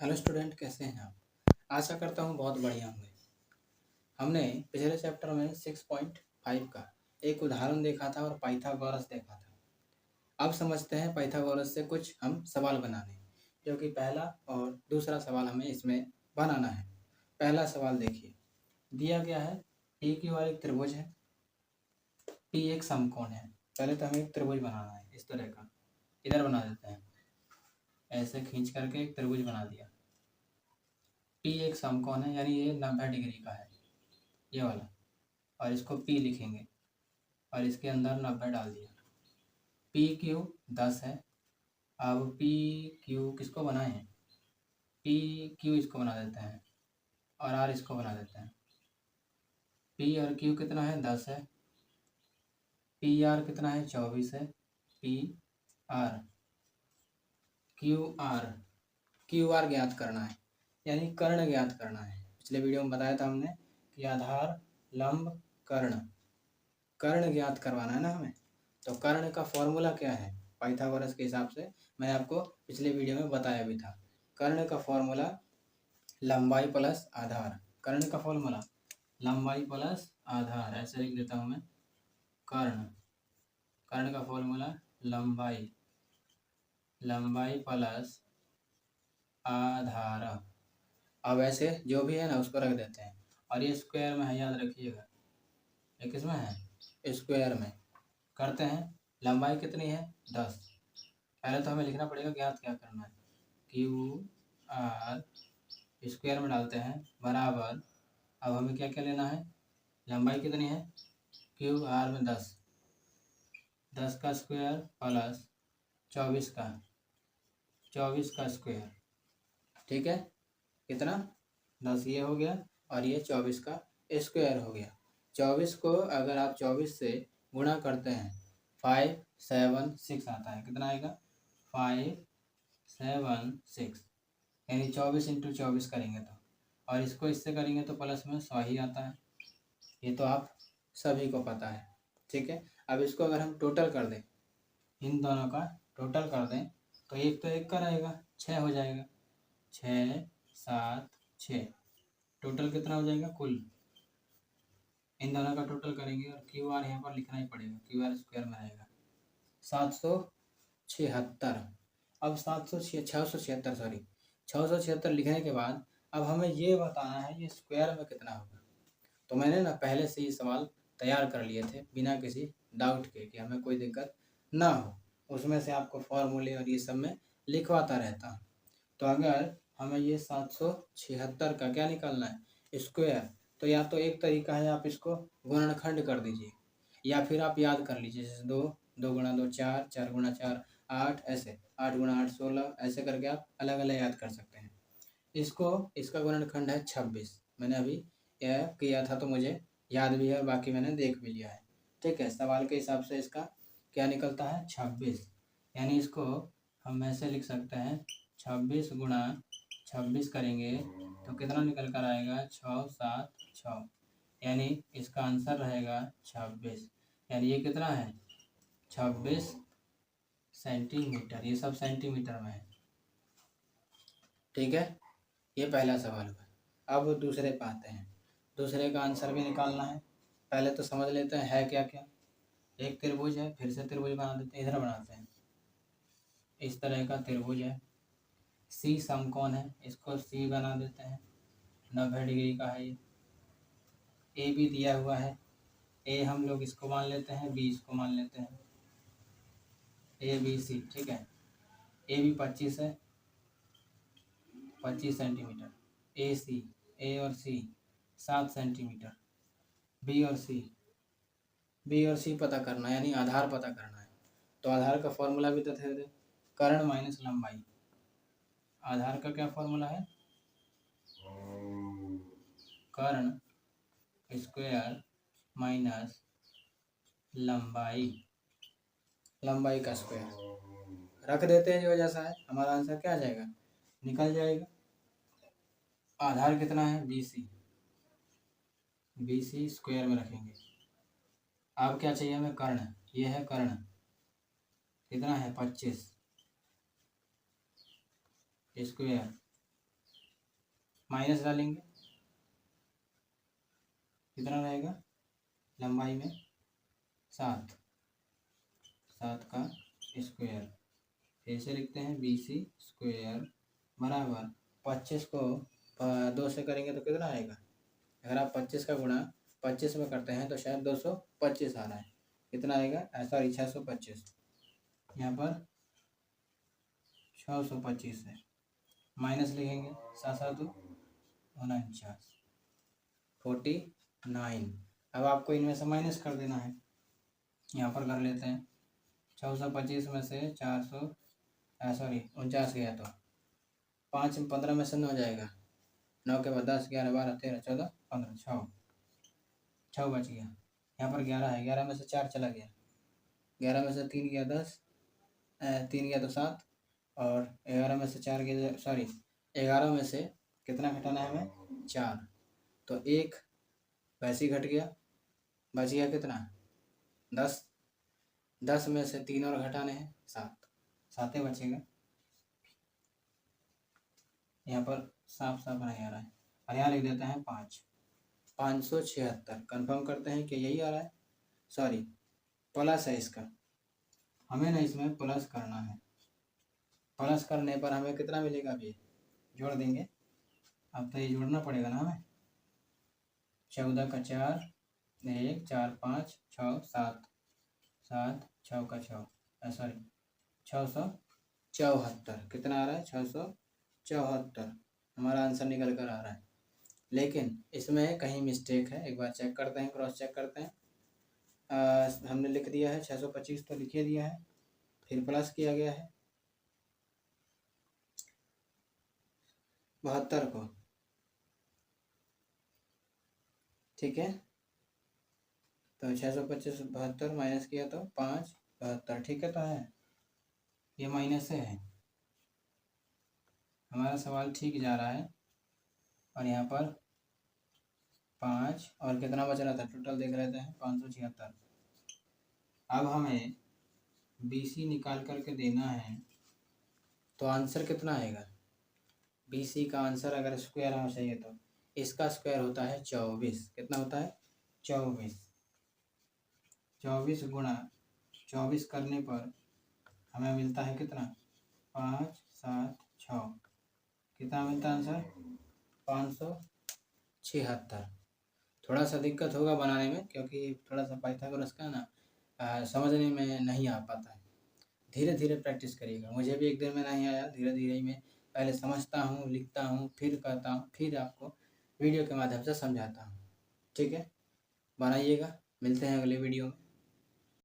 Hello student, कैसे हैं आप? आशा करता हूँ बहुत बढ़िया होंगे। हमने पिछले चैप्टर में 6.5 का एक उदाहरण देखा था और पाइथागोरस देखा था। अब समझते हैं पाइथागोरस से कुछ हम सवाल बनाने, जो कि पहला और दूसरा सवाल हमें इसमें बनाना है। पहला सवाल देखिए, दिया गया है पी क्यू आर एक त्रिभुज है, पी एक समकोण है। पहले तो हमें एक त्रिभुज बनाना है इस तरह का। इधर बना देते हैं, ऐसे खींच करके एक त्रिभुज बना दिया। पी एक समकोण है, यानी ये 90 डिग्री का है, ये वाला, और इसको P लिखेंगे और इसके अंदर 90 डाल दिया। पी क्यू 10 है। अब पी क्यू किसको बनाए हैं? पी क्यू इसको बना देते हैं और आर इसको बना देते हैं। पी और क्यू कितना है? 10 है। पी आर कितना है? 24 है। पी आर क्यू आर ज्ञात करना है, यानी कर्ण ज्ञात करना है। पिछले वीडियो में बताया था हमने कि आधार लंब कर्ण ज्ञात करवाना है ना हमें। तो कर्ण का फॉर्मूला क्या है पाइथागोरस के हिसाब से? मैं आपको पिछले वीडियो में बताया भी था। कर्ण का फॉर्मूला लंबाई प्लस आधार। कर्ण का फॉर्मूला लंबाई प्लस आधार, ऐसे लिख देता हूँ मैं। कर्ण का फॉर्मूला लंबाई प्लस आधार। अब ऐसे जो भी है ना उसको रख देते हैं, और ये स्क्वायर में है, याद रखिएगा। ये किस में है? स्क्वायर में। करते हैं, लंबाई कितनी है? 10। पहले तो हमें लिखना पड़ेगा ज्ञात क्या करना है। क्यू आर स्क्वायर में डालते हैं बराबर। अब हमें क्या क्या लेना है? लंबाई कितनी है? क्यू आर में 10 का स्क्वायर प्लस 24 का स्क्वायर। ठीक है, कितना? 10 ये हो गया और ये 24 का स्क्वायर हो गया। 24 को अगर आप 24 से गुणा करते हैं 576 आता है। कितना आएगा? 576, यानी 24 इंटू 24 करेंगे तो, और इसको इससे करेंगे तो प्लस में 100 ही आता है। ये तो आप सभी को पता है। ठीक है, अब इसको अगर हम टोटल कर दें, इन दोनों का टोटल कर दें, तो एक तो एक का रहेगा, 6 हो जाएगा। 6 7 6, टोटल कितना हो जाएगा कुल? इन दोनों का टोटल करेंगे और क्यू आर यहाँ पर लिखना ही पड़ेगा, क्यू आर स्क्वायर में रहेगा 776। अब 676 सॉरी 676 लिखने के बाद अब हमें ये बताना है ये स्क्वायर में कितना होगा। तो मैंने ना पहले से ही सवाल तैयार कर लिए थे बिना किसी डाउट के, कि हमें कोई दिक्कत ना हो। उसमें से आपको फॉर्मूले और ये सब में लिखवाता रहता हूँ। तो अगर हमें ये 776 का क्या निकालना है? स्क्वायर। तो या तो एक तरीका है, आप इसको गुणनखंड कर दीजिए, या फिर आप याद कर लीजिए, जैसे 2 2 गुणा 2 4, 4 गुणा 4 8, ऐसे 8 गुणा 8 16, ऐसे करके आप अलग अलग याद कर सकते हैं। इसका गुणनखंड है 26। मैंने अभी यह किया था तो मुझे याद भी है, बाकी मैंने देख भी लिया है। ठीक है, सवाल के हिसाब से इसका क्या निकलता है? 26। यानी इसको हम ऐसे लिख सकते हैं, 26 गुणा 26 करेंगे तो कितना निकल कर आएगा? 6 7 6, यानी इसका आंसर रहेगा 26। यानी ये कितना है? 26 सेंटीमीटर। ये सब सेंटीमीटर में है। ठीक है, ये पहला सवाल हुआ। अब दूसरे पे आते हैं। दूसरे का आंसर भी निकालना है। पहले तो समझ लेते हैं है क्या क्या। एक त्रिभुज है, फिर से त्रिभुज बना देते हैं, इधर बनाते हैं। इस तरह का त्रिभुज है, सी समकोण है, इसको सी बना देते हैं। 90 डिग्री का है ये। ए भी दिया हुआ है, ए हम लोग इसको मान लेते हैं, बी इसको मान लेते हैं। ए बी सी, ठीक है। ए भी 25 है, 25 सेंटीमीटर। ए सी, ए और सी 7 सेंटीमीटर। बी और सी पता करना है, यानी आधार पता करना है। तो आधार का फॉर्मूला भी तो थे, कर्ण माइनस लंबाई। आधार का क्या फॉर्मूला है? कर्ण स्क्वायर माइनस लंबाई का स्क्वायर। रख देते हैं जो जैसा है, हमारा आंसर क्या आ जाएगा? निकल जाएगा। आधार कितना है? BC स्क्वायर में रखेंगे। अब क्या चाहिए हमें? कर्ण। ये है कर्ण, कितना है? 25 स्क्वायर माइनस डालेंगे, कितना रहेगा लंबाई में 7 का स्क्वायर। फिर से लिखते हैं BC स्क्वायर बराबर 25 को 2 से करेंगे तो कितना आएगा। अगर आप 25 का गुणा 25 में करते हैं तो शायद 225 आ रहा है, कितना आएगा सॉरी 625, यहाँ पर 625 है, माइनस लिखेंगे 7 49 49। अब आपको इनमें से माइनस कर देना है, यहाँ पर कर लेते हैं 625 में से 49 गया तो 5 15 में से 9 जाएगा, 9 के बाद 10 11 12 13 14 15 6 बच गया। यहाँ पर 11 है, 11 में से 4 चला गया, 11 में से 3 गया 10, 3 गया तो 7 और 11 में से 4 गया 11 में से कितना घटाना है हमें 4, तो 1 वैसे ही घट गया, बच गया कितना 10, 10 में से 3 और घटाने हैं 7 ही बचेगा। यहाँ पर साफ साफ नहीं आ रहा है और यहाँ लिख देते हैं 576। कंफर्म करते हैं कि यही आ रहा है, सॉरी प्लस है इसका, हमें ना इसमें प्लस करना है। प्लस करने पर हमें कितना मिलेगा, अभी जोड़ देंगे, अब तो ये जोड़ना पड़ेगा ना हमें। 14 का 4 1 4 5 6 7 7 6 का 6 सॉरी 674, कितना आ रहा है 674, हमारा आंसर निकल कर आ रहा है। लेकिन इसमें कहीं मिस्टेक है, एक बार चेक करते हैं, क्रॉस चेक करते हैं। हमने लिख दिया है 625 तो लिखे दिया है, फिर प्लस किया गया है 72 को, ठीक है। तो 625 72 माइनस किया तो 5 72, ठीक है। तो है ये माइनस है, हमारा सवाल ठीक जा रहा है। और यहाँ पर 5 और कितना बच रहा था, टोटल देख लेते हैं 576। अब हमें BC निकाल करके देना है, तो आंसर कितना आएगा। BC का आंसर अगर स्क्वायर होना चाहिए तो इसका स्क्वायर होता है 24, कितना होता है 24। 24 गुणा 24 करने पर हमें मिलता है कितना 5 7 6, कितना मिलता है आंसर 576। थोड़ा सा दिक्कत होगा बनाने में, क्योंकि थोड़ा सा पाइथागोरस का ना समझने में नहीं आ पाता है। धीरे धीरे प्रैक्टिस करिएगा, मुझे भी एक दिन में नहीं आया, धीरे धीरे ही मैं पहले समझता हूँ, लिखता हूँ, फिर करता हूँ, फिर आपको वीडियो के माध्यम से समझाता हूँ, ठीक है। बनाइएगा, मिलते हैं अगले वीडियो में।